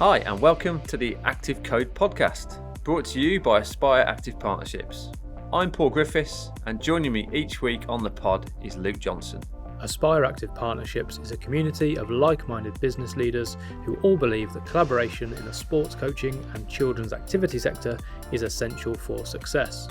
Hi, and welcome to the Active Code podcast, brought to you by Aspire Active Partnerships. I'm Paul Griffiths, and joining me each week on the pod is Luke Johnson. Aspire Active Partnerships is a community of like-minded business leaders who all believe that collaboration in the sports coaching and children's activity sector is essential for success.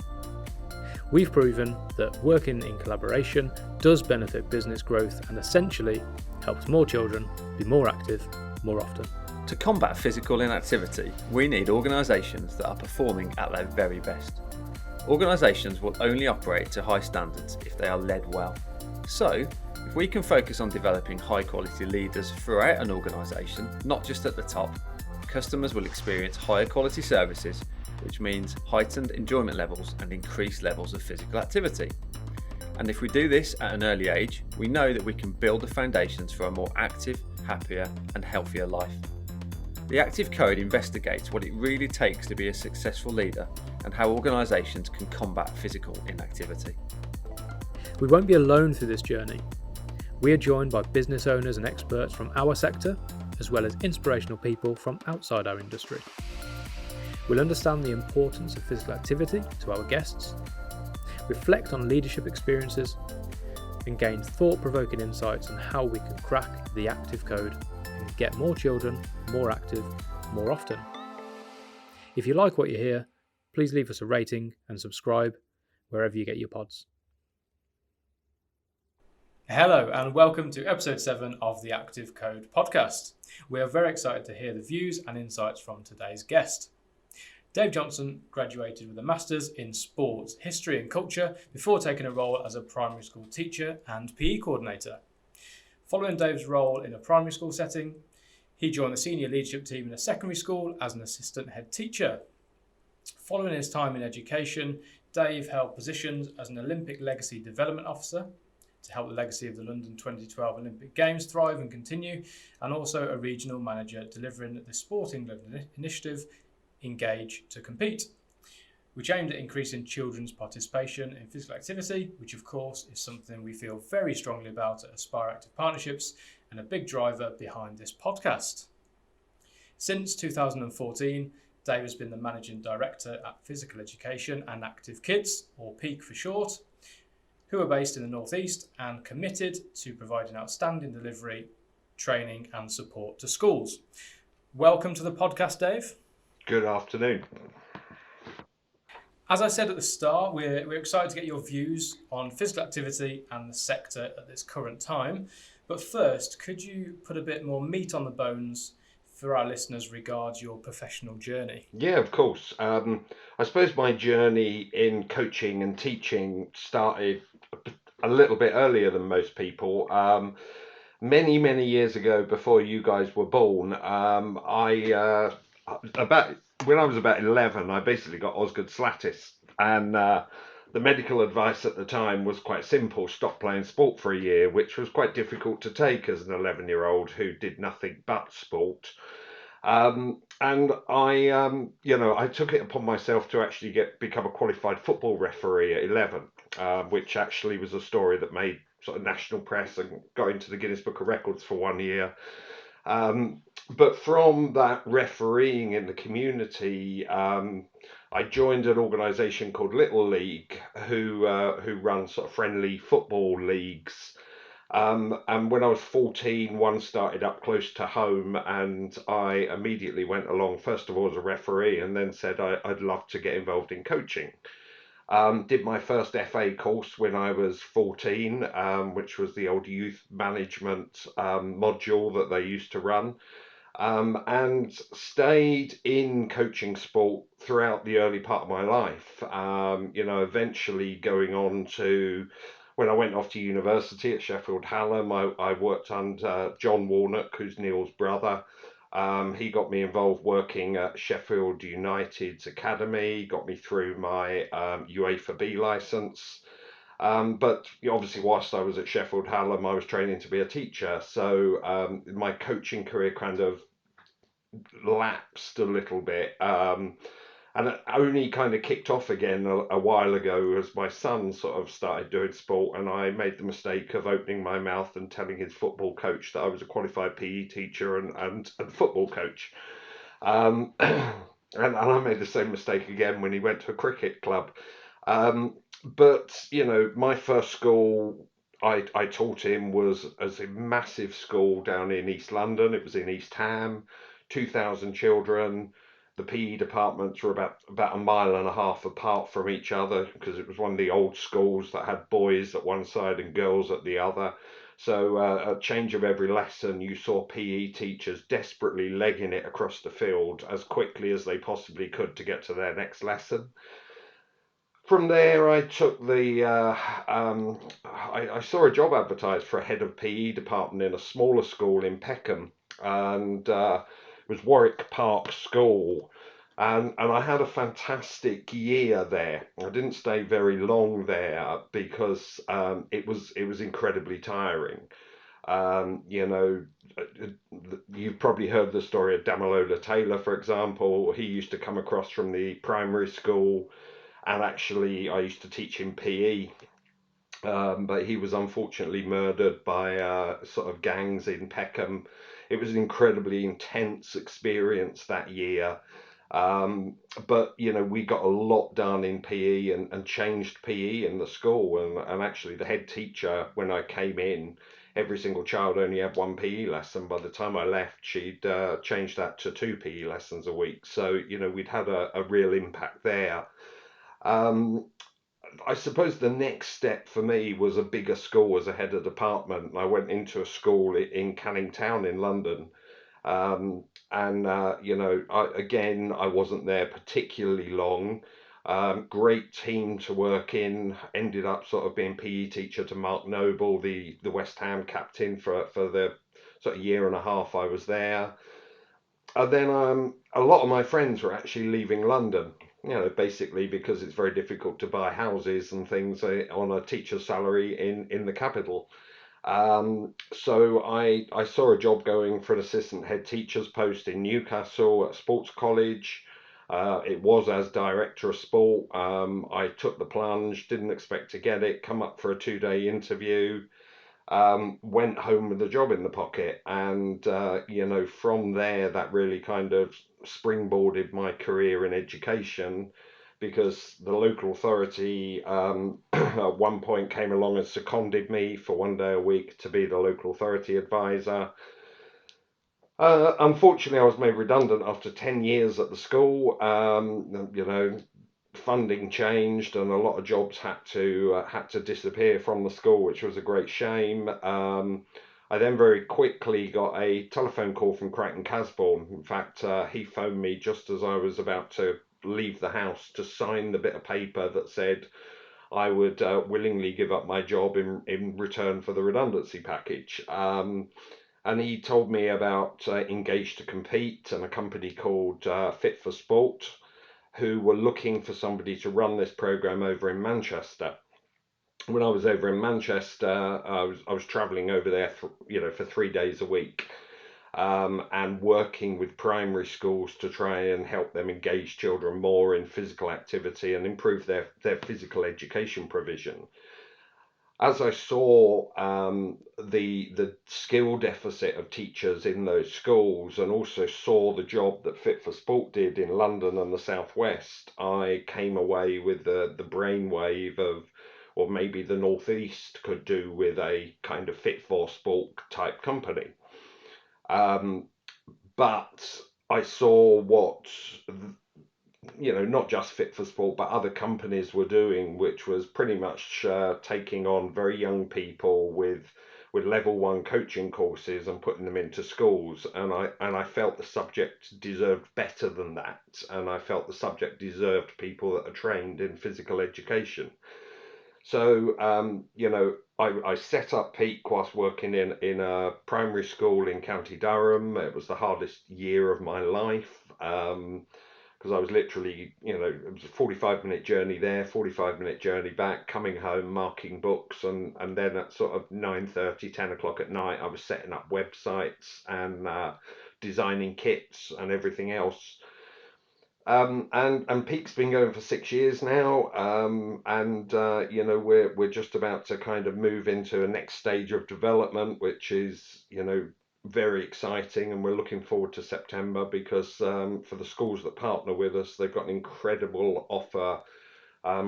We've proven that working in collaboration does benefit business growth and essentially helps more children be more active more often. To combat physical inactivity, we need organisations that are performing at their very best. Organisations will only operate to high standards if they are led well. So, if we can focus on developing high quality leaders throughout an organisation, not just at the top, customers will experience higher quality services, which means heightened enjoyment levels and increased levels of physical activity. And if we do this at an early age, we know that we can build the foundations for a more active, happier and healthier life. The Active Code investigates what it really takes to be a successful leader and how organisations can combat physical inactivity. We won't be alone through this journey. We are joined by business owners and experts from our sector, as well as inspirational people from outside our industry. We'll understand the importance of physical activity to our guests, reflect on leadership experiences, and gain thought-provoking insights on how we can crack the Active Code and get more children more active more often. If you like what you hear, please leave us a rating and subscribe wherever you get your pods. Hello and welcome to episode 7 of the Active Code podcast. We are very excited to hear the views and insights from today's guest. Dave Johnson graduated with a Masters in Sports History and Culture before taking a role as a primary school teacher and PE coordinator. Following Dave's role in a primary school setting, he joined the senior leadership team in a secondary school as an assistant head teacher. Following his time in education, Dave held positions as an Olympic Legacy Development Officer to help the legacy of the London 2012 Olympic Games thrive and continue, and also a regional manager delivering the Sport England initiative Engage to Compete, which aimed at increasing children's participation in physical activity, which of course is something we feel very strongly about at Aspire Active Partnerships and a big driver behind this podcast. Since 2014, Dave has been the Managing Director at Physical Education and Active Kids, or PEAK for short, who are based in the North East and committed to providing outstanding delivery, training and support to schools. Welcome to the podcast, Dave. Good afternoon. As I said at the start, we're excited to get your views on physical activity and the sector at this current time. But first, could you put a bit more meat on the bones for our listeners regards your professional journey? Yeah, of course. I suppose my journey in coaching and teaching started a little bit earlier than most people. Many years ago, before you guys were born, when I was about 11, I basically got Osgood Slattis, and the medical advice at the time was quite simple: stop playing sport for a year, which was quite difficult to take as an 11-year-old who did nothing but sport. And I took it upon myself to actually become a qualified football referee at 11, which actually was a story that made sort of national press and got into the Guinness Book of Records for 1 year. But from that refereeing in the community, I joined an organisation called Little League, who run sort of friendly football leagues. And when I was 14, one started up close to home, and I immediately went along, first of all as a referee, and then said I'd love to get involved in coaching. Did my first FA course when I was 14, which was the old youth management module that they used to run. And stayed in coaching sport throughout the early part of my life. Eventually going on to, when I went off to university at Sheffield Hallam, I worked under John Warnock, who's Neil's brother. He got me involved working at Sheffield United's academy, got me through my UEFA B licence. But obviously, whilst I was at Sheffield Hallam, I was training to be a teacher. So my coaching career kind of lapsed a little bit. And it only kind of kicked off again a while ago as my son sort of started doing sport, and I made the mistake of opening my mouth and telling his football coach that I was a qualified PE teacher and football coach. And I made the same mistake again when he went to a cricket club. But my first school I taught him was as a massive school down in East London. It was in East Ham, 2,000 children. The PE departments were about a mile and a half apart from each other because it was one of the old schools that had boys at one side and girls at the other. So a change of every lesson, you saw PE teachers desperately legging it across the field as quickly as they possibly could to get to their next lesson. From there, I took I saw a job advertised for a head of PE department in a smaller school in Peckham, and it was Warwick Park School. And I had a fantastic year there. I didn't stay very long there because it was incredibly tiring. Um, you know, you've probably heard the story of Damalola Taylor, for example. He used to come across from the primary school, and actually, I used to teach him PE. But he was unfortunately murdered by sort of gangs in Peckham. It was an incredibly intense experience that year. Um, but we got a lot done in PE and changed PE in the school. And actually, the head teacher, when I came in, every single child only had one PE lesson. By the time I left, she'd changed that to two PE lessons a week. So, we'd had a real impact there. Um, I suppose the next step for me was a bigger school as a head of department. I went into a school in Canning Town in London. And again, I wasn't there particularly long. Great team to work in. Ended up sort of being PE teacher to Mark Noble, the West Ham captain, for the sort of year and a half I was there. And then a lot of my friends were actually leaving London, basically because it's very difficult to buy houses and things on a teacher's salary in the capital. So I saw a job going for an assistant head teacher's post in Newcastle at sports college. It was as director of sport. I took the plunge, didn't expect to get it, come up for a 2-day interview, went home with a job in the pocket. And, from there, that really kind of springboarded my career in education because the local authority at one point came along and seconded me for 1 day a week to be the local authority advisor. Unfortunately, I was made redundant after 10 years at the school. Funding changed and a lot of jobs had to disappear from the school, which was a great shame. I then very quickly got a telephone call from Crichton Casbourne. In fact, he phoned me just as I was about to leave the house to sign the bit of paper that said I would willingly give up my job in return for the redundancy package. And he told me about Engage to Compete and a company called Fit for Sport, who were looking for somebody to run this program over in Manchester. When I was over in Manchester, I was travelling over there for 3 days a week, and working with primary schools to try and help them engage children more in physical activity and improve their physical education provision. As I saw the skill deficit of teachers in those schools, and also saw the job that Fit for Sport did in London and the Southwest, I came away with the brainwave of, or maybe the Northeast could do with a kind of Fit for Sport type company. Um, but I saw what not just Fit for Sport, but other companies were doing, which was pretty much taking on very young people with level one coaching courses and putting them into schools. And I felt the subject deserved better than that, and I felt the subject deserved people that are trained in physical education. So I set up Peak whilst working in a primary school in County Durham. It was the hardest year of my life. Because I was literally, it was a 45-minute journey there, 45-minute journey back, coming home, marking books, and then at sort of 9:30, 10 o'clock at night, I was setting up websites and designing kits and everything else. And Peak's been going for 6 years now, and we're just about to kind of move into a next stage of development, which is very exciting, and we're looking forward to September because for the schools that partner with us, they've got an incredible offer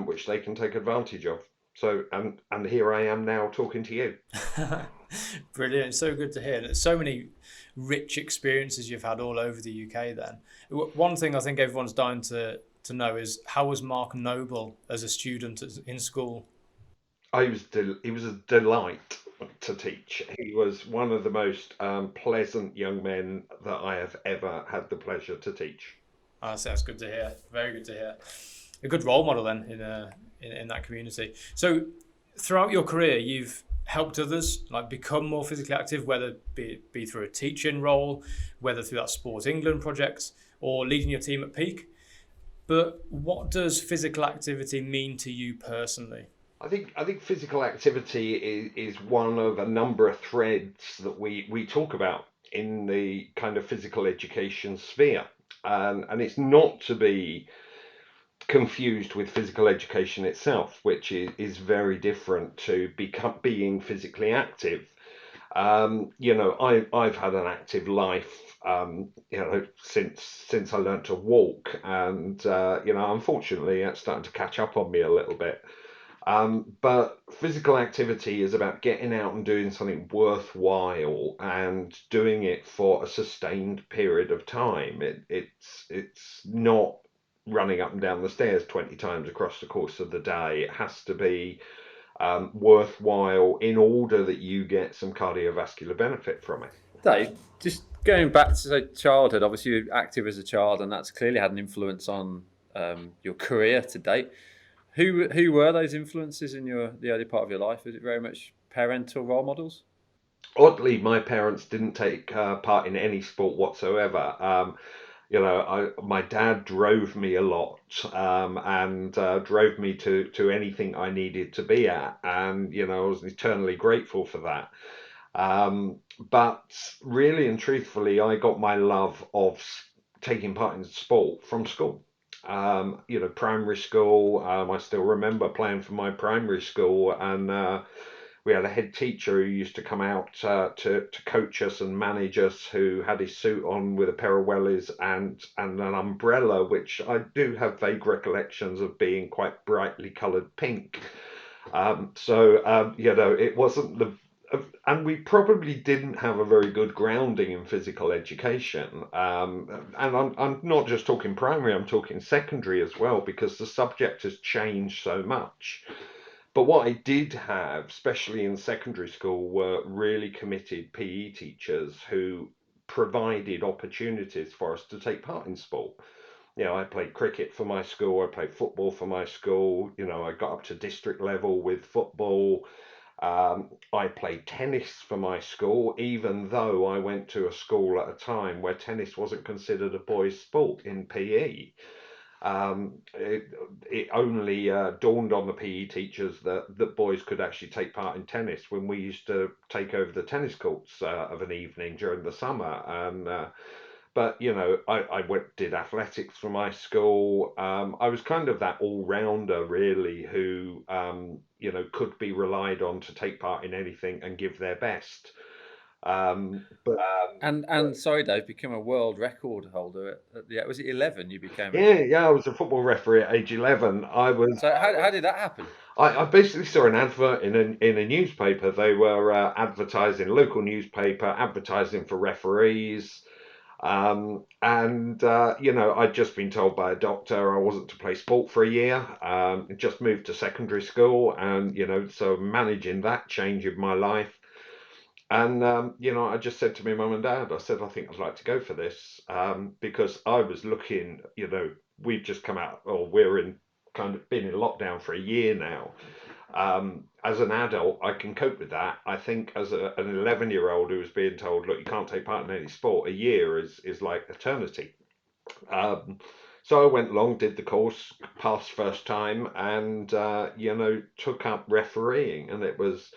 which they can take advantage of. So, and here I am now talking to you. Brilliant. So good to hear. There's so many rich experiences you've had all over the UK then. One thing I think everyone's dying to know is, how was Mark Noble as a student in school? He was a delight to teach. He was one of the most pleasant young men that I have ever had the pleasure to teach. That's good to hear. Very good to hear. A good role model then in that community. So throughout your career, you've helped others like become more physically active, whether be through a teaching role, whether through that Sport England project, or leading your team at peak. But what does physical activity mean to you personally? I think physical activity is one of a number of threads that we talk about in the kind of physical education sphere. And it's not to be confused with physical education itself, which is very different to being physically active. I've had an active life, since I learnt to walk, and unfortunately, it's starting to catch up on me a little bit. But physical activity is about getting out and doing something worthwhile and doing it for a sustained period of time. It's not running up and down the stairs 20 times across the course of the day. It has to be worthwhile in order that you get some cardiovascular benefit from it. Dave, just going back to childhood, obviously you were active as a child, and that's clearly had an influence on your career to date. Who were those influences in the early part of your life? Was it very much parental role models? Oddly, my parents didn't take part in any sport whatsoever. My dad drove me a lot, and drove me to anything I needed to be at, and I was eternally grateful for that. But really and truthfully, I got my love of taking part in sport from school. Primary school. I still remember playing for my primary school, and we had a head teacher who used to come out to coach us and manage us, who had his suit on with a pair of wellies and an umbrella, which I do have vague recollections of being quite brightly coloured pink. It wasn't and we probably didn't have a very good grounding in physical education. And I'm not just talking primary, I'm talking secondary as well, because the subject has changed so much. But what I did have, especially in secondary school, were really committed PE teachers who provided opportunities for us to take part in sport. I played cricket for my school, I played football for my school, I got up to district level with football. I played tennis for my school, even though I went to a school at a time where tennis wasn't considered a boys' sport in PE. It only dawned on the PE teachers that boys could actually take part in tennis when we used to take over the tennis courts of an evening during the summer. But did athletics for my school. I was kind of that all rounder, really, who could be relied on to take part in anything and give their best. But And sorry, Dave, become a world record holder was it 11 you became? yeah, I was a football referee at age 11. So how did that happen? I basically saw an advert in a newspaper. They were advertising, local newspaper, advertising for referees. I'd just been told by a doctor I wasn't to play sport for a year. Just moved to secondary school, and so managing that change in my life. And I just said to my mum and dad, I said, I think I'd like to go for this, because I was looking. We've just come out, or we're in kind of been in lockdown for a year now. As an adult, I can cope with that. I think as an 11-year-old who was being told, look, you can't take part in any sport, a year is like eternity. So I went along, did the course, passed first time, and took up refereeing. And it was,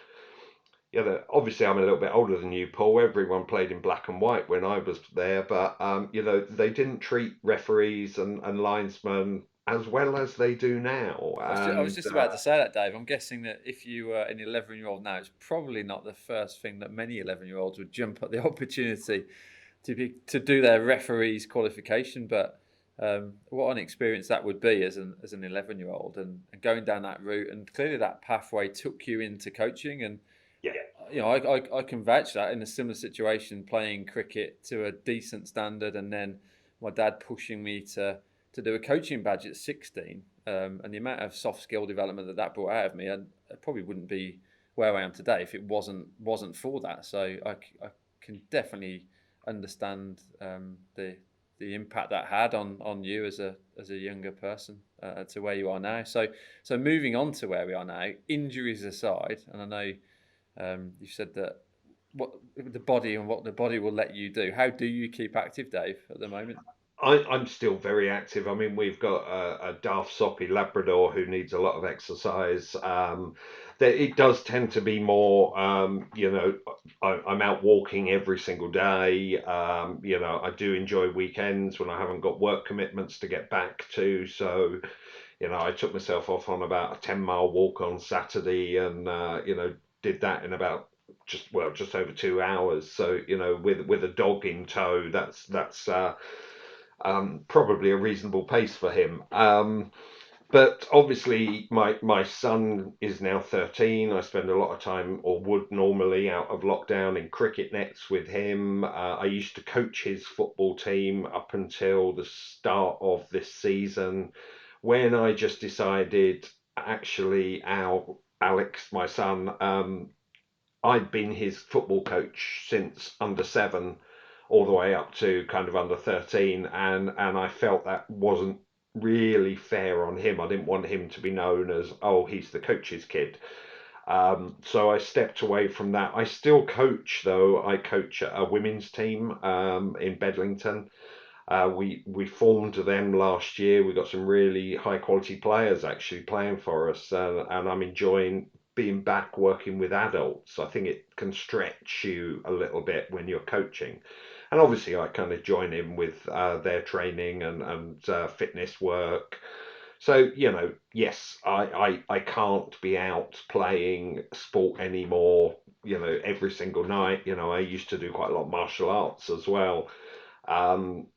obviously I'm a little bit older than you, Paul. Everyone played in black and white when I was there, but they didn't treat referees and linesmen as well as they do now. I was And just about to say that, Dave. I'm guessing that if you were an 11-year-old now, it's probably not the first thing that many 11-year-olds would jump at the opportunity to do their referee's qualification. But what an experience that would be as an 11-year-old, and going down that route. And clearly, that pathway took you into coaching. And yeah, I can vouch that in a similar situation, playing cricket to a decent standard, and then my dad pushing me to do a coaching badge at 16, and the amount of soft skill development that brought out of me, I probably wouldn't be where I am today if it wasn't for that. So I can definitely understand the impact that had on you as a younger person to where you are now. So moving on to where we are now, injuries aside, and I know you said that what the body will let you do. How do you keep active, Dave, at the moment? I'm still very active. I mean, we've got a daft soppy Labrador who needs a lot of exercise. It does tend to be more, I'm out walking every single day. I do enjoy weekends when I haven't got work commitments to get back to. So, I took myself off on about a 10-mile walk on Saturday, and did that in about just over 2 hours. So, with a dog in tow, that's probably a reasonable pace for him. But obviously, my son is now 13. I spend a lot of time, or would normally, out of lockdown in cricket nets with him. I used to coach his football team up until the start of this season, when I just decided, actually, Alex, my son, I'd been his football coach since under 7 all the way up to kind of under 13, and I felt that wasn't really fair on him. I didn't want him to be known as, oh, he's the coach's kid. So I stepped away from that. I still coach, though. I coach a women's team in Bedlington. We formed them last year. We got some really high quality players actually playing for us, and I'm enjoying being back working with adults. I think it can stretch you a little bit when you're coaching, and obviously I kind of join in with their training and fitness work. So, yes, I can't be out playing sport anymore, every single night. I used to do quite a lot of martial arts as well. Um,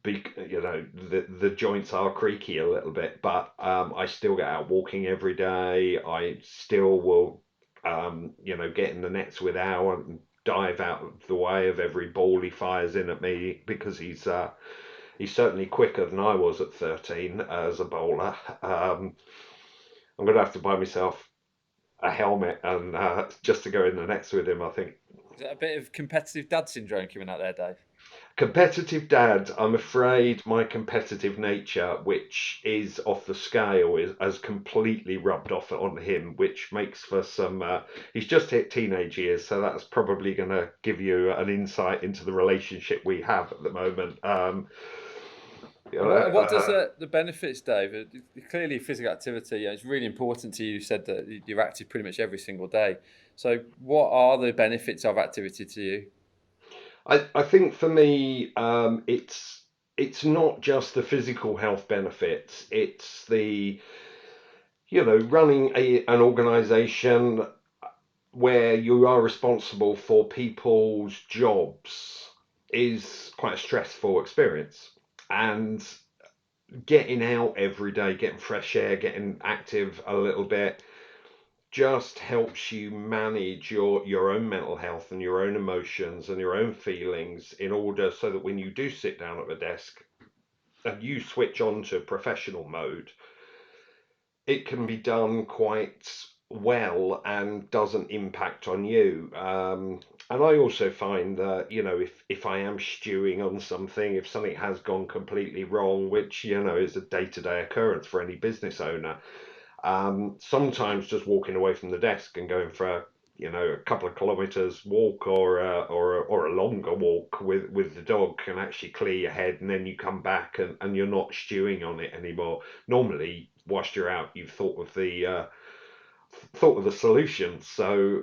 the joints are creaky a little bit, but I still get out walking every day. I still will, get in the nets with Al and dive out of the way of every ball he fires in at me, because he's certainly quicker than I was at 13 as a bowler. I'm gonna have to buy myself a helmet and just to go in the nets with him, I think. Is that a bit of competitive dad syndrome coming out there, Dave? Competitive dad, I'm afraid my competitive nature, which is off the scale, has completely rubbed off on him, which makes for some. He's just hit teenage years, so that's probably going to give you an insight into the relationship we have at the moment. And what does the benefits, Dave? Clearly, physical activity, it's really important to you. You said that you're active pretty much every single day. So, what are the benefits of activity to you? I think for me, it's not just the physical health benefits. It's the running an organisation where you are responsible for people's jobs is quite a stressful experience. And getting out every day, getting fresh air, getting active a little bit, just helps you manage your own mental health and your own emotions and your own feelings, in order so that when you do sit down at the desk and you switch on to professional mode, it can be done quite well and doesn't impact on you. And I also find that, if I am stewing on something, if something has gone completely wrong, which, is a day-to-day occurrence for any business owner, sometimes just walking away from the desk and going for a couple of kilometers walk, or a longer walk with the dog, can actually clear your head, and then you come back and you're not stewing on it anymore. Normally, whilst you're out, you've thought of the solution. So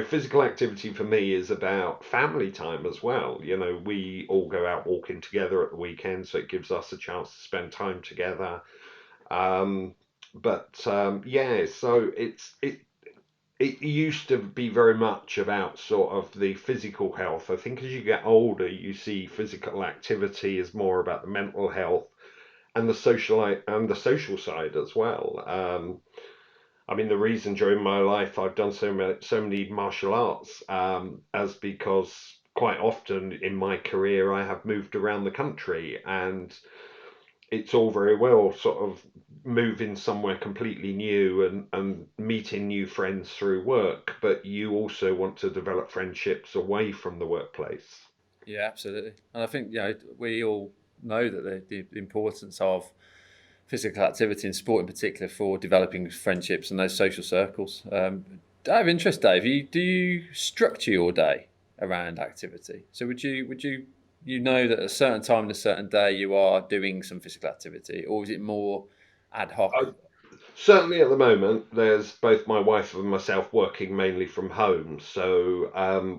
physical activity for me is about family time as well. We all go out walking together at the weekend, so it gives us a chance to spend time together. Um, yeah, so it used to be very much about sort of the physical health. I think as you get older, you see physical activity is more about the mental health and the social side as well. I mean, the reason during my life I've done so many martial arts, as because quite often in my career I have moved around the country, and it's all very well sort of moving somewhere completely new and meeting new friends through work, but you also want to develop friendships away from the workplace. Yeah, absolutely. And I think we all know that the importance of physical activity and sport in particular for developing friendships and those social circles. Out of interest, Dave, do you structure your day around activity? So would you know that at a certain time and a certain day you are doing some physical activity, or is it more ad hoc? Certainly at the moment, there's both my wife and myself working mainly from home. So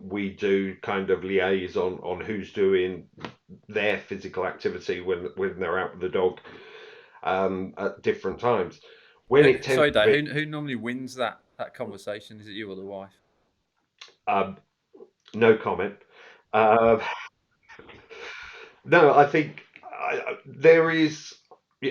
we do kind of liaise on who's doing their physical activity when they're out with the dog, at different times. When it tends Sorry, to be, Dave, who normally wins that conversation? Is it you or the wife? um, no comment. Uh, no, I think there is.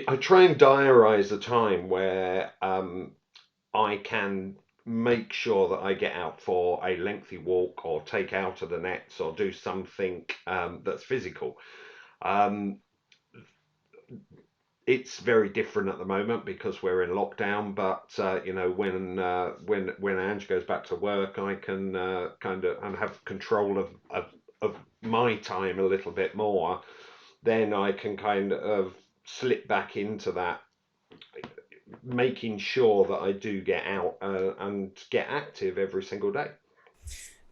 I try and diarise a time where I can make sure that I get out for a lengthy walk or take out of the nets or do something that's physical. Um, it's very different at the moment because we're in lockdown, but when Ange goes back to work, I can kind of and have control of my time a little bit more. Then I can kind of slip back into that, making sure that I do get out and get active every single day.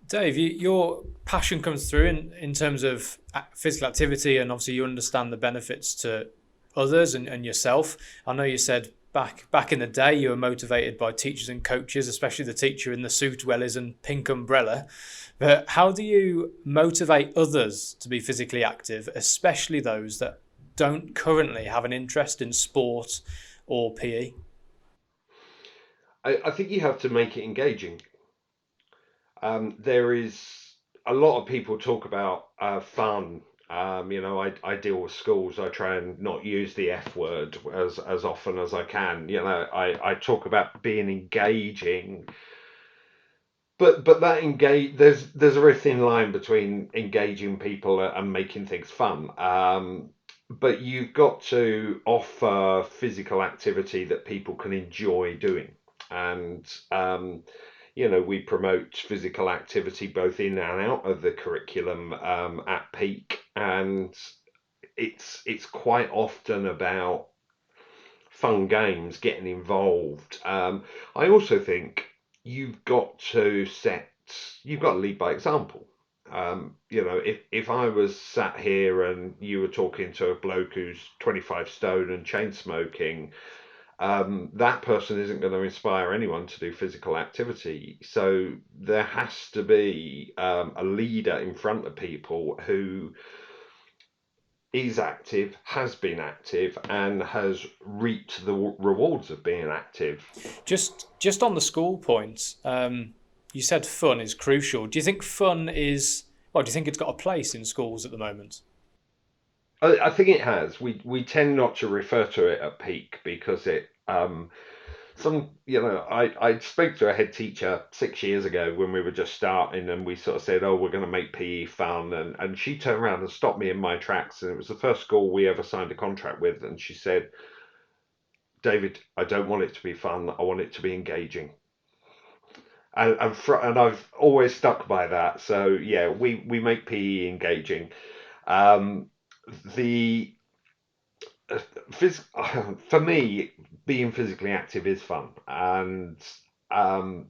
Dave, your passion comes through in terms of physical activity, and obviously you understand the benefits to others and yourself. I know you said back in the day you were motivated by teachers and coaches, especially the teacher in the suit wellies and pink umbrella. But how do you motivate others to be physically active, especially those that don't currently have an interest in sport or PE? I think you have to make it engaging. There is a lot of people talk about fun. I deal with schools. I try and not use the F word as often as I can. I talk about being engaging, but that engage there's a very thin line between engaging people and making things fun. But you've got to offer physical activity that people can enjoy doing, and we promote physical activity both in and out of the curriculum at Peak, and it's quite often about fun games, getting involved. I also think you've got to you've got to lead by example. If I was sat here and you were talking to a bloke who's 25 stone and chain smoking, that person isn't going to inspire anyone to do physical activity. So there has to be a leader in front of people who is active, has been active, and has reaped the rewards of being active. Just on the school point, you said fun is crucial. Do you think fun is? Well, do you think it's got a place in schools at the moment? I think it has. We tend not to refer to it at Peak because it I spoke to a head teacher 6 years ago when we were just starting, and we sort of said, oh, we're going to make PE fun, and she turned around and stopped me in my tracks, and it was the first school we ever signed a contract with, and she said, David, I don't want it to be fun, I want it to be engaging. And I've always stuck by that. So yeah, we make PE engaging. Um, the for me, being physically active is fun, and um,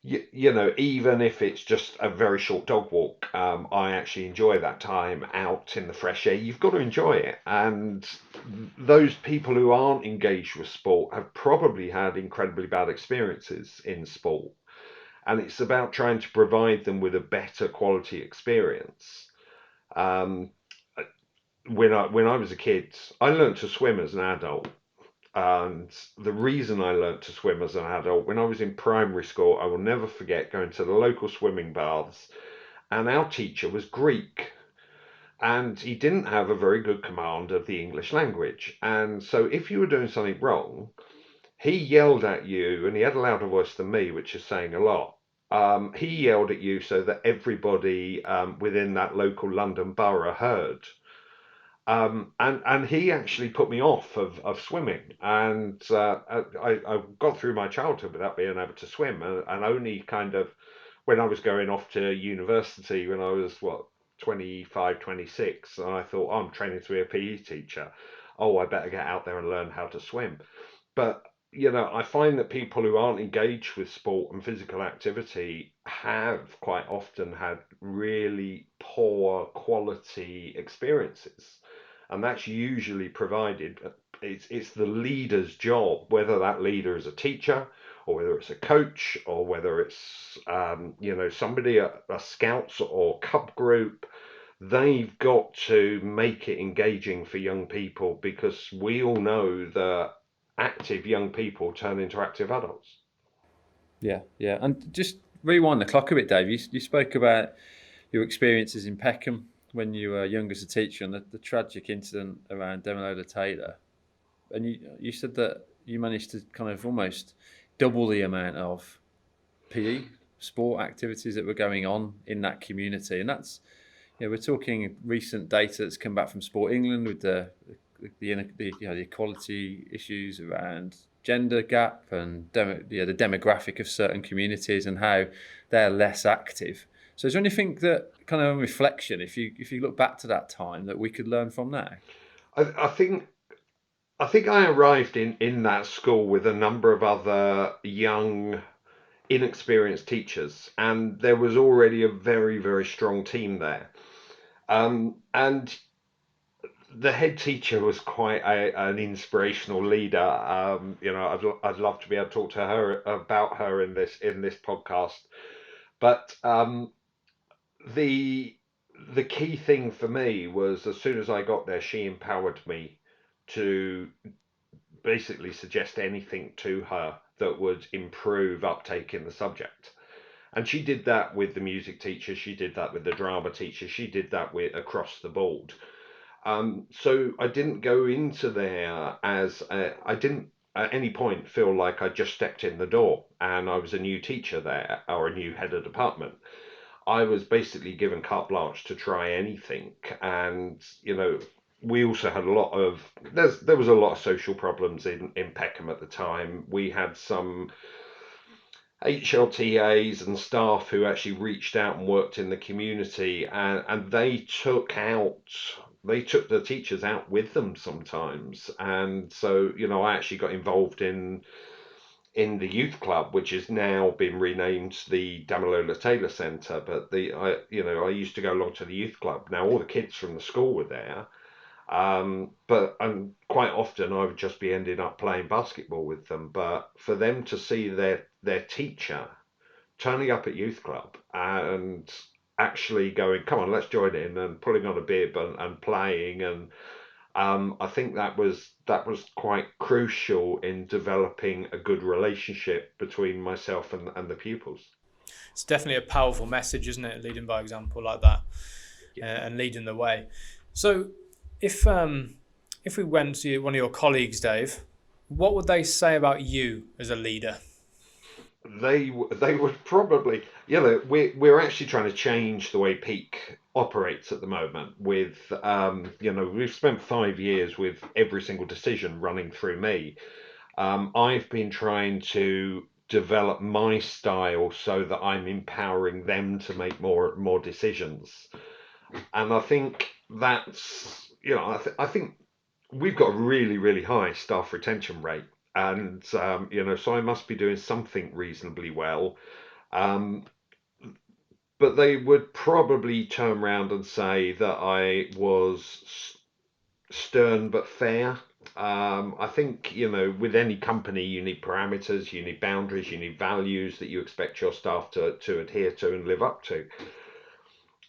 even if it's just a very short dog walk, I actually enjoy that time out in the fresh air. You've got to enjoy it, and those people who aren't engaged with sport have probably had incredibly bad experiences in sport. and it's about trying to provide them with a better quality experience. Um, when I was a kid, I learned to swim as an adult. And the reason I learnt to swim as an adult, when I was in primary school, I will never forget going to the local swimming baths, and our teacher was Greek, and he didn't have a very good command of the English language. And so if you were doing something wrong, he yelled at you, and he had a louder voice than me, which is saying a lot. He yelled at you so that everybody within that local London borough heard. And he actually put me off of swimming, and I got through my childhood without being able to swim, and only kind of when I was going off to university when I was 25, 26, and I thought, oh, I'm training to be a PE teacher. Oh, I better get out there and learn how to swim. But I find that people who aren't engaged with sport and physical activity have quite often had really poor quality experiences. And that's usually provided. It's the leader's job, whether that leader is a teacher or whether it's a coach or whether it's somebody a scouts or cub group. They've got to make it engaging for young people, because we all know that active young people turn into active adults. Yeah, yeah. And just rewind the clock a bit, Dave. You spoke about your experiences in Peckham when you were young as a teacher, and the tragic incident around Demilola Taylor. And you said that you managed to kind of almost double the amount of PE sport activities that were going on in that community. And that's, we're talking recent data that's come back from Sport England with the equality issues around gender gap and the demographic of certain communities and how they're less active. So is there anything that kind of reflection, if you look back to that time, that we could learn from now? I think I arrived in that school with a number of other young, inexperienced teachers, and there was already a very, very strong team there. And the head teacher was quite an inspirational leader. I'd love to be able to talk to her about her in this podcast. But the the key thing for me was, as soon as I got there, she empowered me to basically suggest anything to her that would improve uptake in the subject. And she did that with the music teacher, she did that with the drama teacher, she did that with across the board. So I didn't go into there I didn't at any point feel like I just stepped in the door and I was a new teacher there or a new head of department. I was basically given carte blanche to try anything, and we also had a lot of there was a lot of social problems in Peckham at the time. We had some HLTAs and staff who actually reached out and worked in the community, and they took the teachers out with them sometimes. And so I actually got involved in the youth club, which has now been renamed the Damilola Taylor Centre. But I used to go along to the youth club. Now all the kids from the school were there, but quite often I would just be ending up playing basketball with them. But for them to see their teacher turning up at youth club and actually going, come on, let's join in, and pulling on a bib and playing, and I think that was quite crucial in developing a good relationship between myself and the pupils. It's definitely a powerful message, isn't it? Leading by example like that, and leading the way. So, if we went to one of your colleagues, Dave, what would they say about you as a leader? They would probably, we're actually trying to change the way Peak operates at the moment. With we've spent 5 years with every single decision running through me. I've been trying to develop my style so that I'm empowering them to make more decisions. And I think that's, I think we've got a really, really high staff retention rate. And, so I must be doing something reasonably well. But they would probably turn around and say that I was stern but fair. I think, with any company, you need parameters, you need boundaries, you need values that you expect your staff to adhere to and live up to.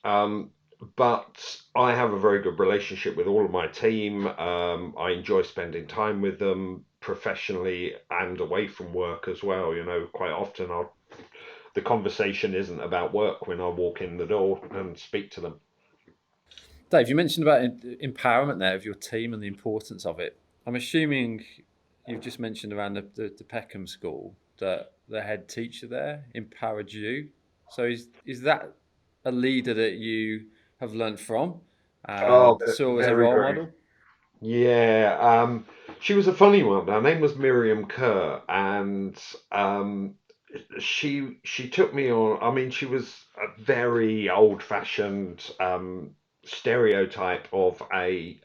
Um, but I have a very good relationship with all of my team. I enjoy spending time with them professionally and away from work as well. Quite often the conversation isn't about work when I walk in the door and speak to them. Dave, you mentioned about empowerment there of your team and the importance of it. I'm assuming you've just mentioned around the Peckham School that the head teacher there empowered you. So is that a leader that you have learned from Oh, and saw as a very, role very. model? Yeah, she was a funny one. Her name was Miriam Kerr, and she took me on. I mean, she was a very old-fashioned stereotype of a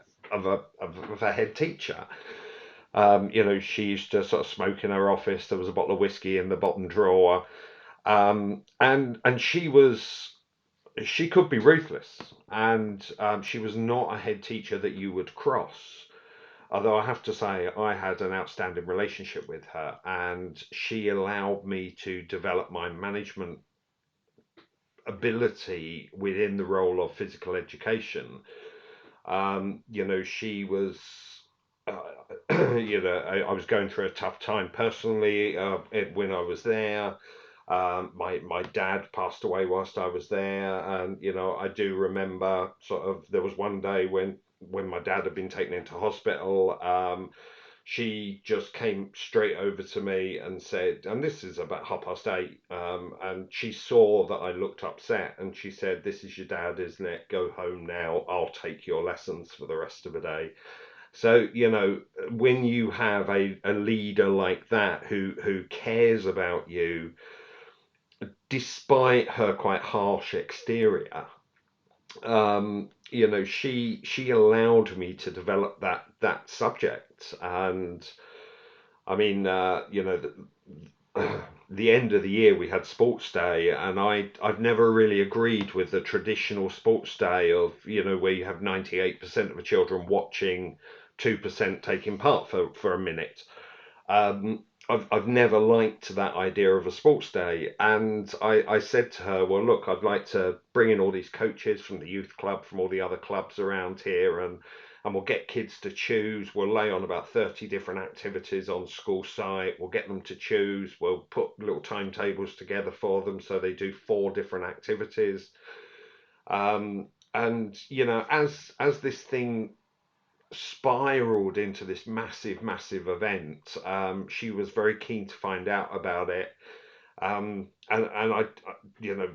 head teacher. She used to sort of smoke in her office. There was a bottle of whiskey in the bottom drawer, and she could be ruthless, and she was not a head teacher that you would cross. Although I have to say, I had an outstanding relationship with her, and she allowed me to develop my management ability within the role of physical education. She was, I was going through a tough time personally when I was there. My dad passed away whilst I was there, and I do remember sort of there was one day when my dad had been taken into hospital. She just came straight over to me and said, and this is about 8:30, and she saw that I looked upset, and she said, "This is your dad, isn't it? Go home now. I'll take your lessons for the rest of the day." So, when you have a leader like that who cares about you, despite her quite harsh exterior, she allowed me to develop that subject. And I mean, the end of the year we had sports day, and I've never really agreed with the traditional sports day of where you have 98% of the children watching, 2% taking part for a minute. I've never liked that idea of a sports day, and I said to her, well, look, I'd like to bring in all these coaches from the youth club, from all the other clubs around here, and we'll get kids to choose. We'll lay on about 30 different activities on school site. We'll get them to choose. We'll put little timetables together for them so they do 4 different activities. And as this thing spiraled into this massive, massive event, she was very keen to find out about it. And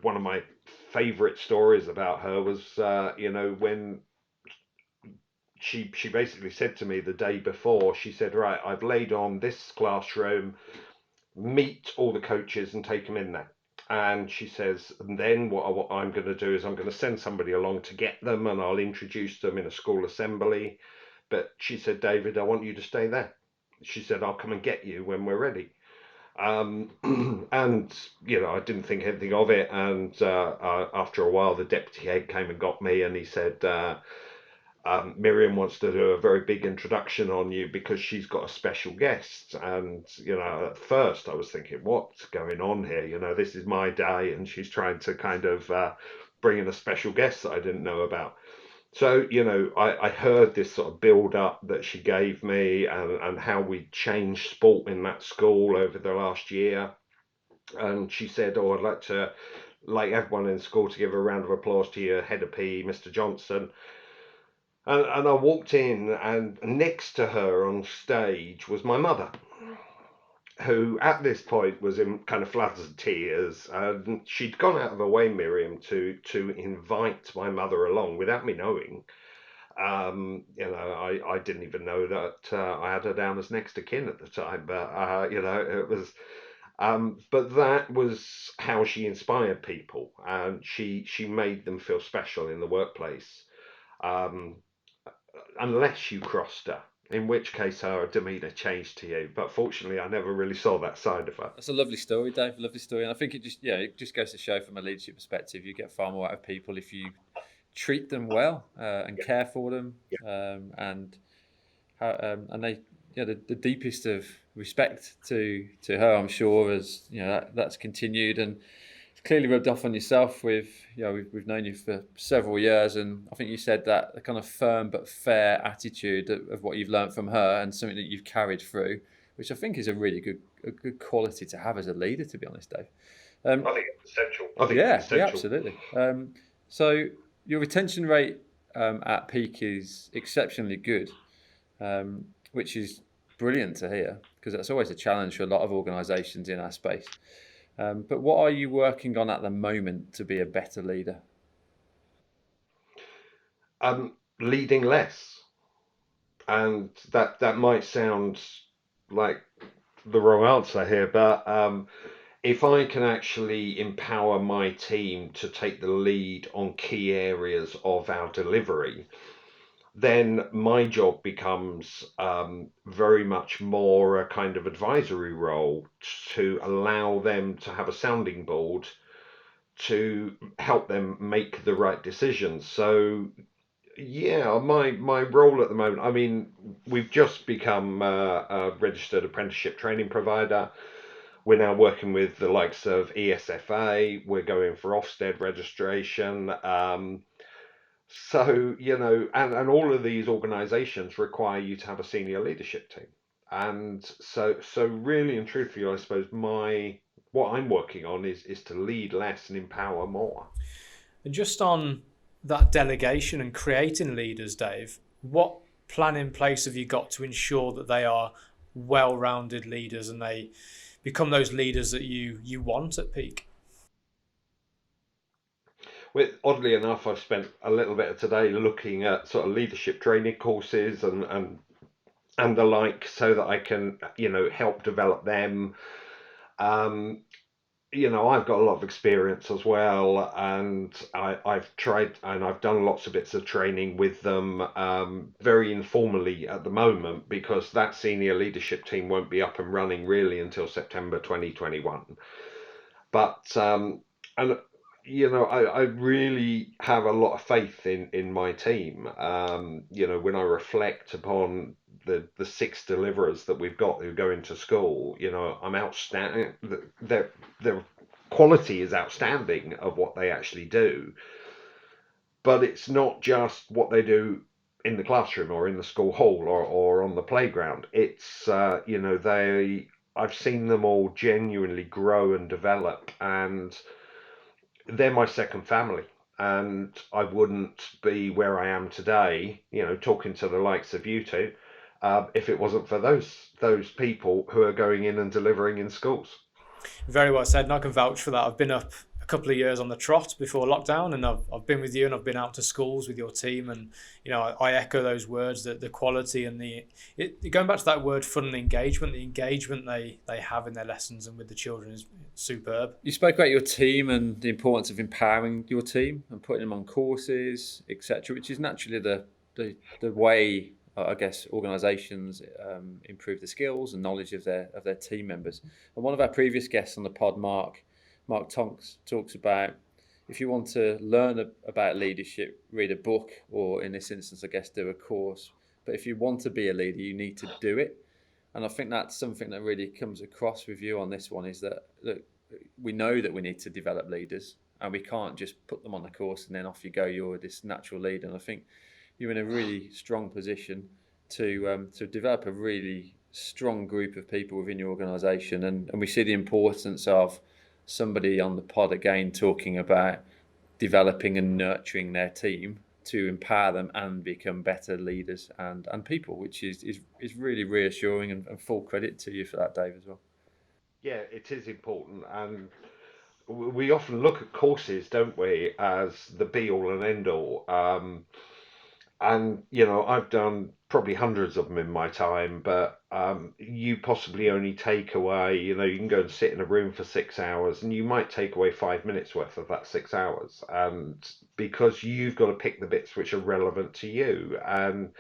one of my favorite stories about her was, when she basically said to me the day before, she said, right, I've laid on this classroom, meet all the coaches and take them in there. And she says, and then what I'm going to do is I'm going to send somebody along to get them, and I'll introduce them in a school assembly. But she said, David, I want you to stay there. She said, I'll come and get you when we're ready. And I didn't think anything of it. And after a while, the deputy head came and got me, and he said, Miriam wants to do a very big introduction on you because she's got a special guest. And at first I was thinking, what's going on here? This is my day, and she's trying to kind of bring in a special guest that I didn't know about. So, I heard this sort of build up that she gave me, and how we changed sport in that school over the last year. And she said, oh, I'd like everyone in school to give a round of applause to your head of PE, Mr. Johnson. And I walked in, and next to her on stage was my mother, who at this point was in kind of floods of tears. And she'd gone out of her way, Miriam, to invite my mother along without me knowing. I didn't even know that I had her down as next to kin at the time, but it was. But that was how she inspired people, and she made them feel special in the workplace. Um, unless you crossed her, in which case her demeanour changed to you. But fortunately, I never really saw that side of her. That's a lovely story, Dave. Lovely story, and I think it just goes to show from a leadership perspective, you get far more out of people if you treat them well and care for them, Yeah. and And they, the deepest of respect to her, I'm sure, as that's continued, and it's clearly rubbed off on yourself. We've known you for several years, and I think you said that the kind of firm but fair attitude of what you've learned from her, and something that you've carried through, which I think is a really good quality to have as a leader, to be honest, Dave. I think it's essential. Yeah, absolutely. So your retention rate at peak is exceptionally good, which is brilliant to hear, because that's always a challenge for a lot of organisations in our space. But what are you working on at the moment to be a better leader? Leading less, and that might sound like the wrong answer here, but if I can actually empower my team to take the lead on key areas of our delivery, then my job becomes very much more a kind of advisory role to allow them to have a sounding board to help them make the right decisions. So yeah, my role at the moment, I mean, we've just become a registered apprenticeship training provider. We're now working with the likes of ESFA. We're going for Ofsted registration. So, and all of these organizations require you to have a senior leadership team. And so really and truthfully, I suppose what I'm working on is to lead less and empower more. And just on that delegation and creating leaders, Dave, what plan in place have you got to ensure that they are well-rounded leaders and they become those leaders that you want at peak? Oddly enough, I've spent a little bit of today looking at sort of leadership training courses and the like, so that I can help develop them. I've got a lot of experience as well, and I've tried and I've done lots of bits of training with them, very informally at the moment, because that senior leadership team won't be up and running really until September 2021. But and I really have a lot of faith in my team. When I reflect upon the six deliverers that we've got who go into school, I'm outstanding. Their quality is outstanding of what they actually do. But it's not just what they do in the classroom or in the school hall or on the playground. It's I've seen them all genuinely grow and develop, and they're my second family. And I wouldn't be where I am today, talking to the likes of you two, if it wasn't for those people who are going in and delivering in schools. Very well said, and I can vouch for that. I've been up a couple of years on the trot before lockdown, and I've been with you, and I've been out to schools with your team, and I echo those words, that the quality and going back to that word, fun and engagement, the engagement they have in their lessons and with the children is superb. You spoke about your team and the importance of empowering your team and putting them on courses, etc., which is naturally the way, I guess, organisations improve the skills and knowledge of their team members. And one of our previous guests on the pod, Mark Tonks, talks about, if you want to learn about leadership, read a book, or in this instance, I guess, do a course. But if you want to be a leader, you need to do it. And I think that's something that really comes across with you on this one, is that we know that we need to develop leaders, and we can't just put them on the course and then off you go, you're this natural leader. And I think you're in a really strong position to develop a really strong group of people within your organisation, and we see the importance of somebody on the pod again talking about developing and nurturing their team to empower them and become better leaders and people, which is really reassuring, and full credit to you for that, Dave, as well. Yeah, it is important, and we often look at courses, don't we, as the be all and end all. And I've done probably hundreds of them in my time, but you possibly only take away, you can go and sit in a room for 6 hours, and you might take away 5 minutes worth of that 6 hours, and because you've got to pick the bits which are relevant to you. And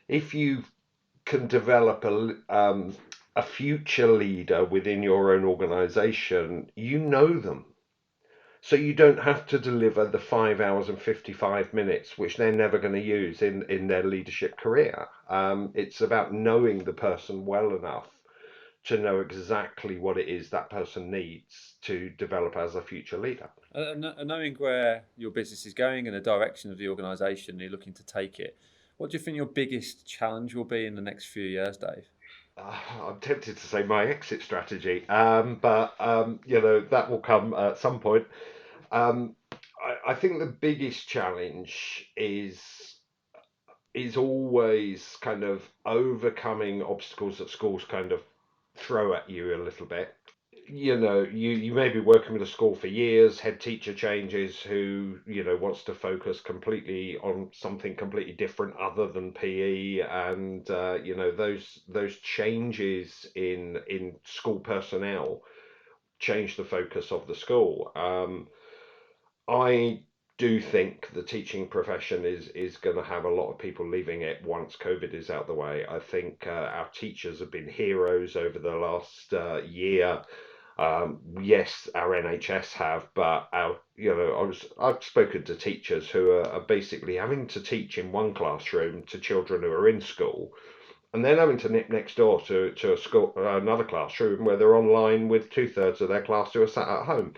if you can develop a future leader within your own organization, you know them. So you don't have to deliver the 5 hours and 55 minutes, which they're never going to use in their leadership career. It's about knowing the person well enough to know exactly what it is that person needs to develop as a future leader. Knowing where your business is going and the direction of the organisation you're looking to take it, what do you think your biggest challenge will be in the next few years, Dave? I'm tempted to say my exit strategy, but that will come at some point. Um, I think the biggest challenge is always kind of overcoming obstacles that schools kind of throw at you a little bit. You may be working with a school for years, head teacher changes who, wants to focus completely on something completely different other than PE, and those changes in school personnel change the focus of the school. I do think the teaching profession is going to have a lot of people leaving it once COVID is out the way. I think our teachers have been heroes over the last year. Yes, our NHS have, but I've spoken to teachers who are basically having to teach in one classroom to children who are in school, and then having to nip next door to a school, another classroom where they're online with 2/3 of their class who are sat at home.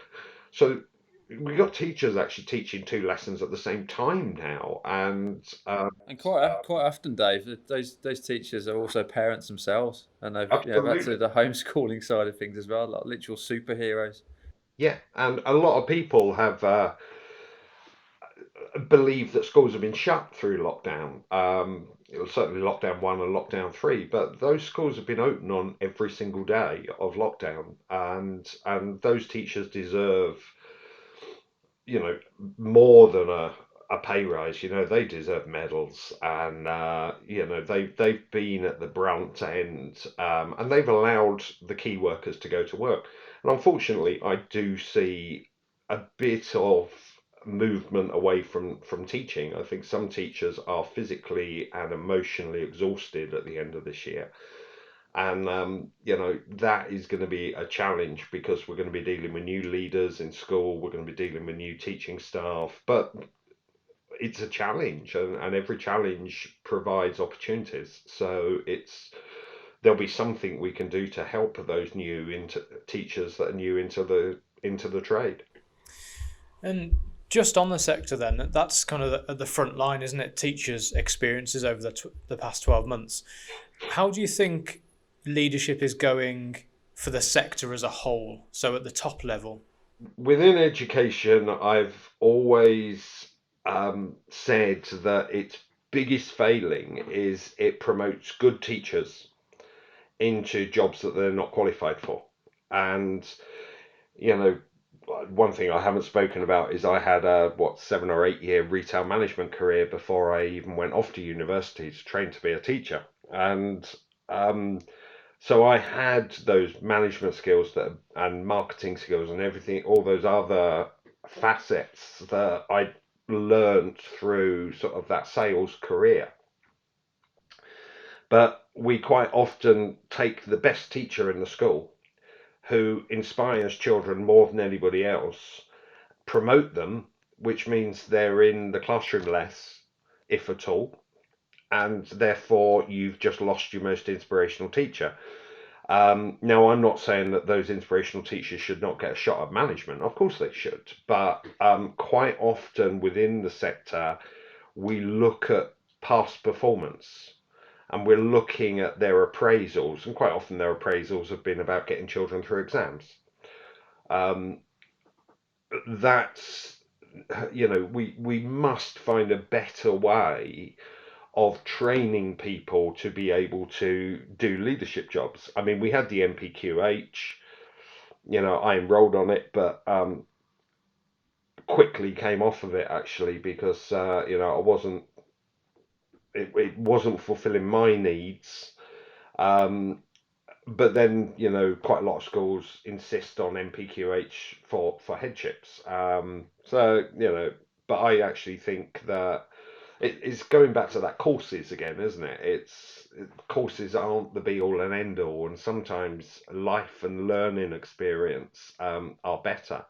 So we got teachers actually teaching two lessons at the same time now, and And quite often, Dave, those teachers are also parents themselves, and they've back to absolutely, the homeschooling side of things as well, like literal superheroes. yeah, and a lot of people have believed that schools have been shut through lockdown. It was certainly lockdown 1 and lockdown 3, but those schools have been open on every single day of lockdown, and those teachers deserve, more than a pay rise. They deserve medals, and they've been at the brunt end, and they've allowed the key workers to go to work. And unfortunately, I do see a bit of movement away from teaching. I think some teachers are physically and emotionally exhausted at the end of this year. And that is going to be a challenge because we're going to be dealing with new leaders in school. We're going to be dealing with new teaching staff, but it's a challenge, and every challenge provides opportunities. So there'll be something we can do to help those teachers that are new into the trade. And just on the sector, then, that's kind of at the front line, isn't it? Teachers' experiences over the past 12 months. How do you think leadership is going for the sector as a whole? So at the top level. Within education, I've always said that its biggest failing is it promotes good teachers into jobs that they're not qualified for. And, you know, one thing I haven't spoken about is I had a 7 or 8 year retail management career before I even went off to university to train to be a teacher. And so I had those management skills and marketing skills and everything, all those other facets that I learned through sort of that sales career. But we quite often take the best teacher in the school who inspires children more than anybody else, promote them, which means they're in the classroom less, if at all, and therefore you've just lost your most inspirational teacher. Now, I'm not saying that those inspirational teachers should not get a shot at management. Of course they should. But quite often within the sector, we look at past performance and we're looking at their appraisals. And quite often their appraisals have been about getting children through exams. Um, that's, we must find a better way of training people to be able to do leadership jobs. I mean, we had the MPQH, I enrolled on it, but quickly came off of it actually because, it wasn't fulfilling my needs. But then, quite a lot of schools insist on MPQH for headships. But I actually think that it's going back to that courses again, isn't it? Courses aren't the be all and end all, and sometimes life and learning experience are better.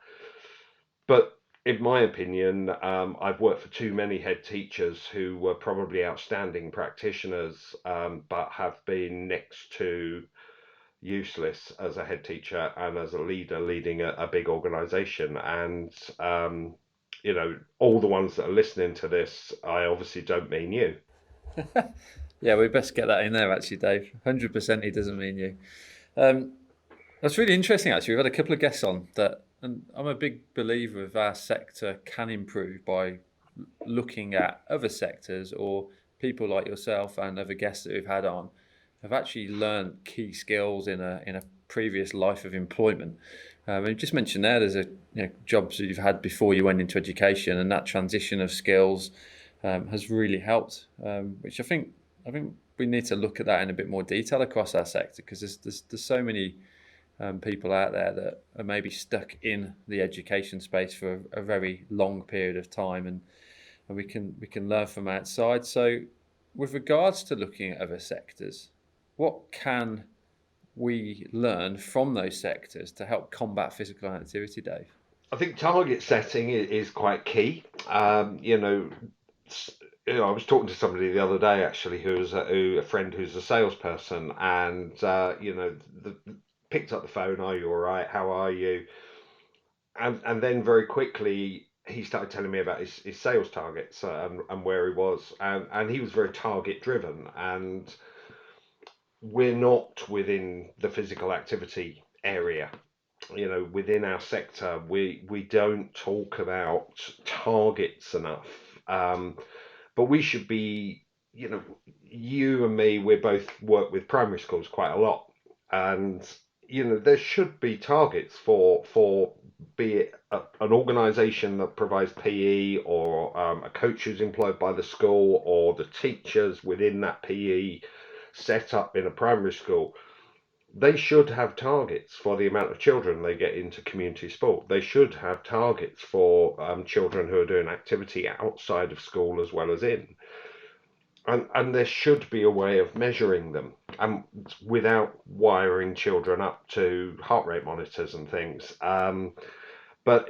But in my opinion, I've worked for too many head teachers who were probably outstanding practitioners, but have been next to useless as a head teacher and as a leader leading a big organization. And, all the ones that are listening to this, I obviously don't mean you. Yeah, we best get that in there, actually, Dave. 100% he doesn't mean you. That's really interesting, actually. We've had a couple of guests on that, and I'm a big believer of our sector can improve by looking at other sectors, or people like yourself and other guests that we've had on have actually learned key skills in a previous life of employment. And you just mentioned there's jobs that you've had before you went into education, and that transition of skills has really helped. Which I think we need to look at that in a bit more detail across our sector, because there's so many people out there that are maybe stuck in the education space for a very long period of time, and we can learn from outside. So, with regards to looking at other sectors, what can we learn from those sectors to help combat physical inactivity, Dave? I think target setting is quite key. I was talking to somebody the other day actually, who's a friend who's a salesperson, and picked up the phone. Are you all right? How are you? And then very quickly he started telling me about his sales targets, and where he was, and he was very target driven. And we're not within the physical activity area. Within our sector, we don't talk about targets enough. But we should be, you and me, we both work with primary schools quite a lot, and there should be targets for be it an organisation that provides PE, or a coach who's employed by the school, or the teachers within that PE set up in a primary school. They should have targets for the amount of children they get into community sport. They should have targets for children who are doing activity outside of school as well as in. And there should be a way of measuring them, without wiring children up to heart rate monitors and things. But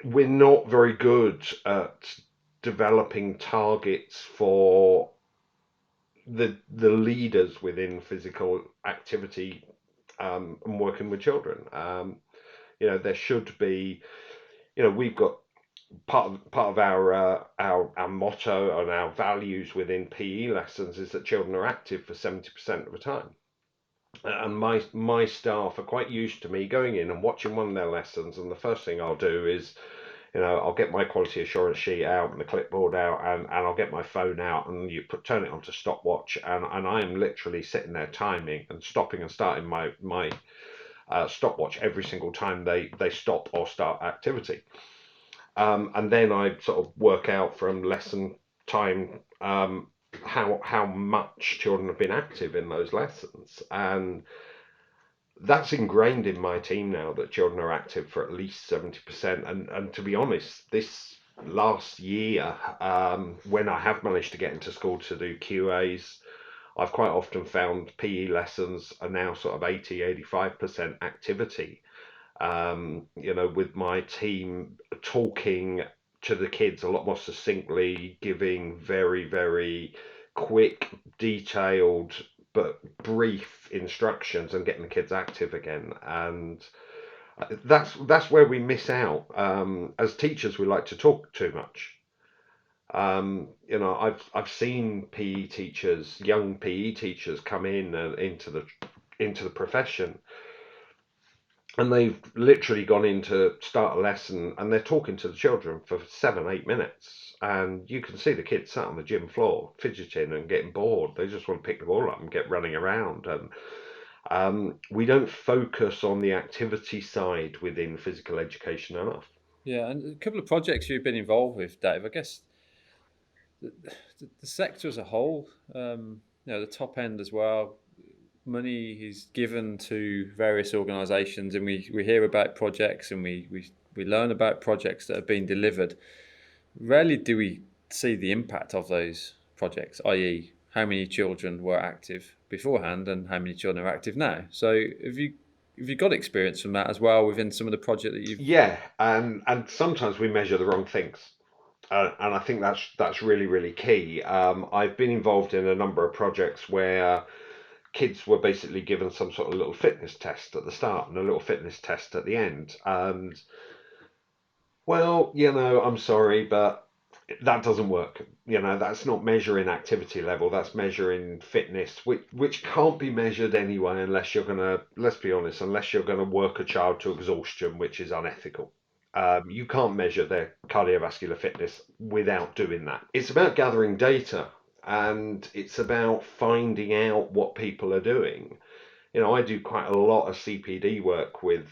we're not very good at developing targets for the leaders within physical activity, and working with children. There should be. We've got part of our motto and our values within PE lessons is that children are active for 70% of the time. And my staff are quite used to me going in and watching one of their lessons, and the first thing I'll do is, I'll get my quality assurance sheet out and the clipboard out, and I'll get my phone out, and turn it on to stopwatch, and I am literally sitting there timing and stopping and starting my stopwatch every single time they stop or start activity. And then I sort of work out from lesson time how much children have been active in those lessons, and that's ingrained in my team now, that children are active for at least 70%. And to be honest, this last year, when I have managed to get into school to do QAs, I've quite often found PE lessons are now sort of 80-85% activity. With my team talking to the kids a lot more succinctly, giving very, very quick, detailed, but brief instructions, and getting the kids active again. And that's where we miss out. As teachers, we like to talk too much. I've seen PE teachers, young PE teachers, come in into the profession, and they've literally gone in to start a lesson, and they're talking to the children for 7-8 minutes, and you can see the kids sat on the gym floor fidgeting and getting bored. They just want to pick the ball up and get running around. And we don't focus on the activity side within physical education enough. Yeah, and a couple of projects you've been involved with, Dave. I guess the sector as a whole, the top end as well, money is given to various organisations, and we hear about projects, and we learn about projects that have been delivered. Rarely do we see the impact of those projects, i.e. how many children were active beforehand and how many children are active now. So have you have you got experience from that as well within some of the project that you've? Yeah, and sometimes we measure the wrong things. And I think that's really, really key. I've been involved in a number of projects where kids were basically given some sort of little fitness test at the start and a little fitness test at the end. And well, I'm sorry, but that doesn't work. That's not measuring activity level, that's measuring fitness, which can't be measured anyway unless you're gonna, let's be honest, unless you're gonna work a child to exhaustion, which is unethical. You can't measure their cardiovascular fitness without doing that. It's about gathering data and it's about finding out what people are doing. I do quite a lot of CPD work with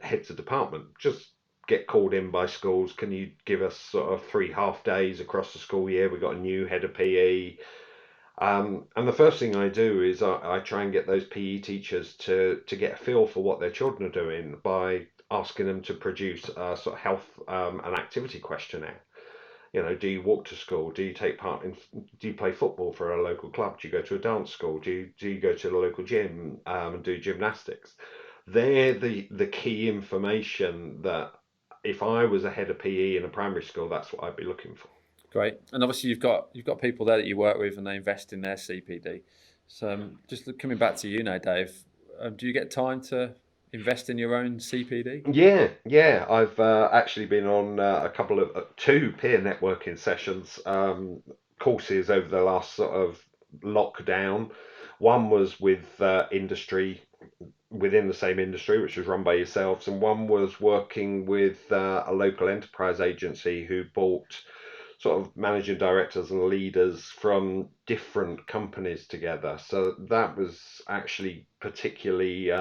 heads of department. Just get called in by schools. Can you give us sort of 3 half days across the school year? We've got a new head of PE. And the first thing I do is I try and get those PE teachers to get a feel for what their children are doing by asking them to produce a sort of health and activity questionnaire. Do you walk to school? Do you take part in? Do you play football for a local club? Do you go to a dance school? Do you go to the local gym and do gymnastics? They're the key information that if I was a head of PE in a primary school, that's what I'd be looking for. Great, and obviously you've got people there that you work with, and they invest in their CPD. So just coming back to you now, Dave, do you get time to invest in your own CPD? Yeah. I've actually been on a couple of two peer networking sessions, courses over the last sort of lockdown. One was with industry within the same industry, which was run by yourselves, and one was working with a local enterprise agency who bought sort of managing directors and leaders from different companies together. So that was actually particularly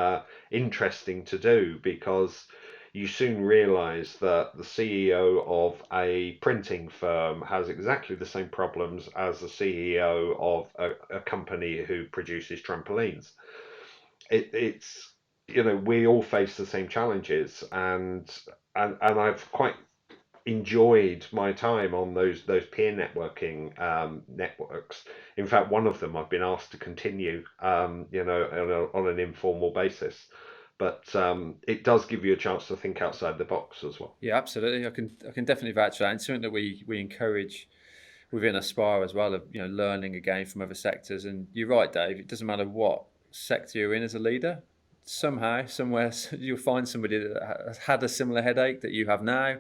interesting to do because you soon realize that the CEO of a printing firm has exactly the same problems as the CEO of a company who produces trampolines. It's we all face the same challenges, and I've quite enjoyed my time on those peer networking networks. In fact, one of them I've been asked to continue, on an informal basis. But it does give you a chance to think outside the box as well. Yeah, absolutely. I can definitely vouch for that. It's something that we encourage within Aspire as well, of learning again from other sectors. And you're right, Dave. It doesn't matter what sector you're in as a leader. Somehow, somewhere, you'll find somebody that has had a similar headache that you have now.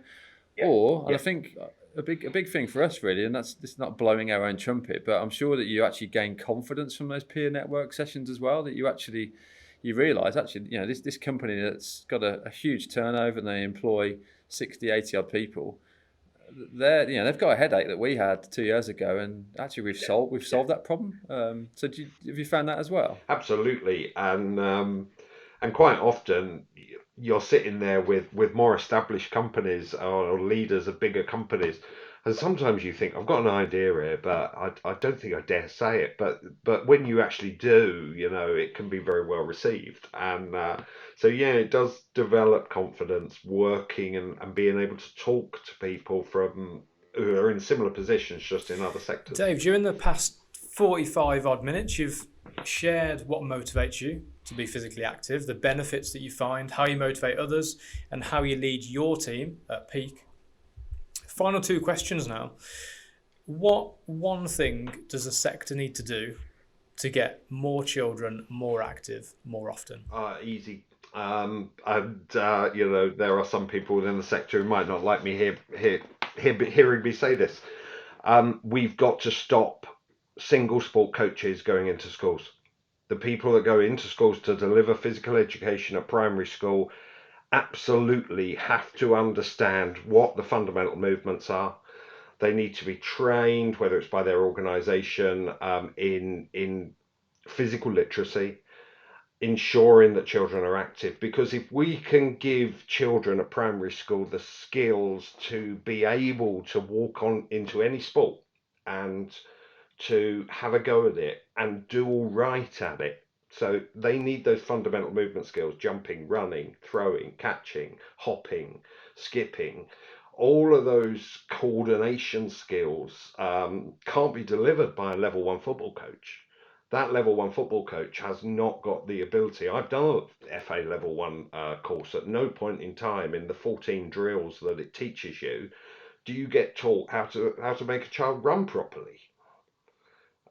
Yeah. And I think a big thing for us really, and that's it's not blowing our own trumpet, but I'm sure that you actually gain confidence from those peer network sessions as well. That you realise actually, this company that's got a huge turnover and they employ 60, 80 odd people. They've got a headache that we had 2 years ago, and actually we've solved that problem. So have you found that as well? Absolutely, and quite often you're sitting there with more established companies or leaders of bigger companies, and sometimes you think I've got an idea here, but I don't think I dare say it. But when you actually do, it can be very well received, and so yeah, it does develop confidence working and being able to talk to people from who are in similar positions, just in other sectors. Dave, during the past 45 odd minutes, you've shared what motivates you to be physically active, the benefits that you find, how you motivate others, and how you lead your team at peak. Final two questions now. What one thing does the sector need to do to get more children more active more often? Easy. And there are some people within the sector who might not like me hearing me say this. We've got to stop single sport coaches going into schools. The people that go into schools to deliver physical education at primary school absolutely have to understand what the fundamental movements are. They need to be trained, whether it's by their organisation, in physical literacy, ensuring that children are active. Because if we can give children at primary school the skills to be able to walk on into any sport and to have a go at it and do all right at it. So they need those fundamental movement skills: jumping, running, throwing, catching, hopping, skipping. All of those coordination skills can't be delivered by a level 1 football coach. that level 1 football coach has not got the ability. I've done a FA level 1 course. At no point in time in the 14 drills that it teaches you do you get taught how to make a child run properly.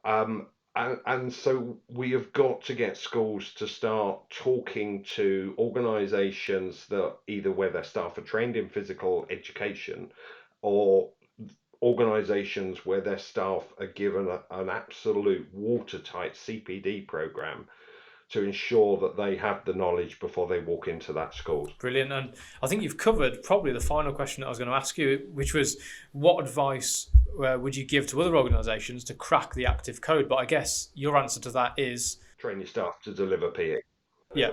And so we have got to get schools to start talking to organisations that either where their staff are trained in physical education, or organisations where their staff are given an absolute watertight CPD programme to ensure that they have the knowledge before they walk into that school. Brilliant. And I think you've covered probably the final question that I was going to ask you, which was what advice would you give to other organisations to crack the active code? But I guess your answer to that is... train your staff to deliver PE. Yeah.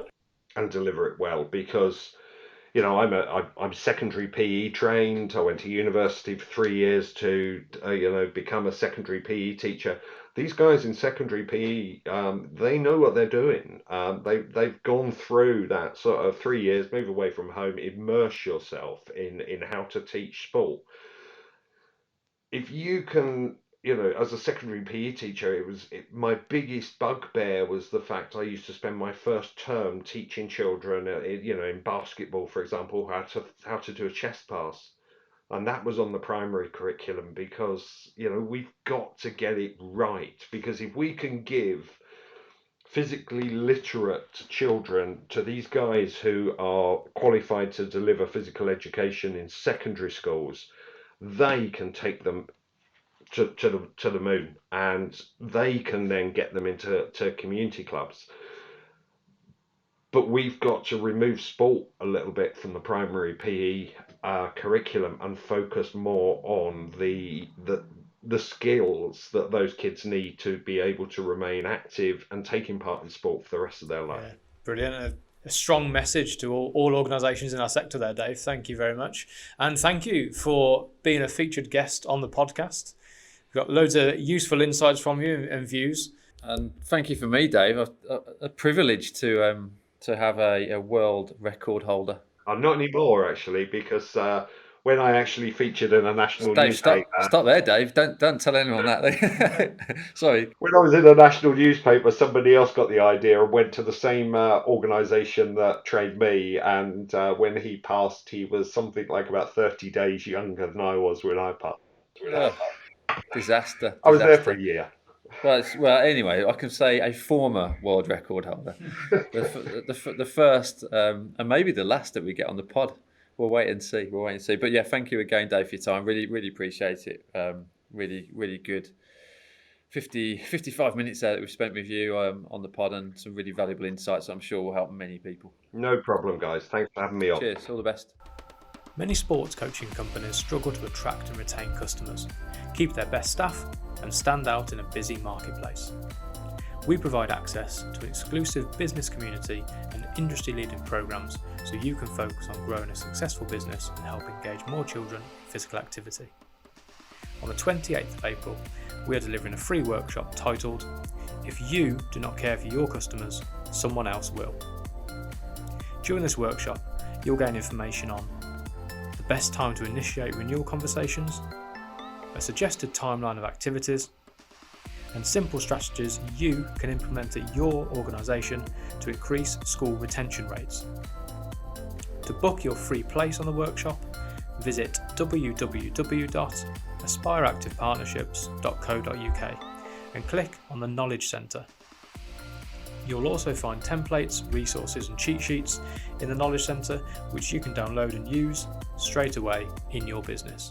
And deliver it well, because I'm secondary PE trained. I went to university for 3 years to become a secondary PE teacher. These guys in secondary PE, they know what they're doing. They've gone through that sort of 3 years, move away from home, immerse yourself in how to teach sport. If you can, as a secondary PE teacher, my biggest bugbear was the fact I used to spend my first term teaching children, in basketball, for example, how to do a chest pass. And that was on the primary curriculum because, we've got to get it right. Because if we can give physically literate children to these guys who are qualified to deliver physical education in secondary schools, they can take them to the moon, and they can then get them into community clubs. But we've got to remove sport a little bit from the primary PE curriculum and focus more on the skills that those kids need to be able to remain active and taking part in sport for the rest of their life. Yeah, brilliant. A strong message to all organisations in our sector there, Dave. Thank you very much. And thank you for being a featured guest on the podcast. We've got loads of useful insights from you and views. And thank you for me, Dave. A privilege to have a world record holder. Not anymore, actually, because when I actually featured in a national newspaper... Stop there, Dave. Don't tell anyone that. Sorry. When I was in a national newspaper, somebody else got the idea and went to the same organisation that trained me. And when he passed, he was something like about 30 days younger than I was when I passed. Oh, disaster. I was there for a year. Well, anyway, I can say a former world record holder. the first and maybe the last that we get on the pod. We'll wait and see. But yeah, thank you again, Dave, for your time. Really, really appreciate it. Really, really good 55 minutes there that we've spent with you on the pod, and some really valuable insights that I'm sure will help many people. No problem, guys. Thanks for having me on. Cheers. All the best. Many sports coaching companies struggle to attract and retain customers, keep their best staff, and stand out in a busy marketplace. We provide access to an exclusive business community and industry-leading programs so you can focus on growing a successful business and help engage more children in physical activity. On the 28th of April, we are delivering a free workshop titled, "If You Do Not Care for Your Customers, Someone Else Will." During this workshop, you'll gain information on the best time to initiate renewal conversations, a suggested timeline of activities, and simple strategies you can implement at your organisation to increase school retention rates. To book your free place on the workshop, visit www.aspireactivepartnerships.co.uk and click on the Knowledge Centre. You'll also find templates, resources and cheat sheets in the Knowledge Centre which you can download and use straight away in your business.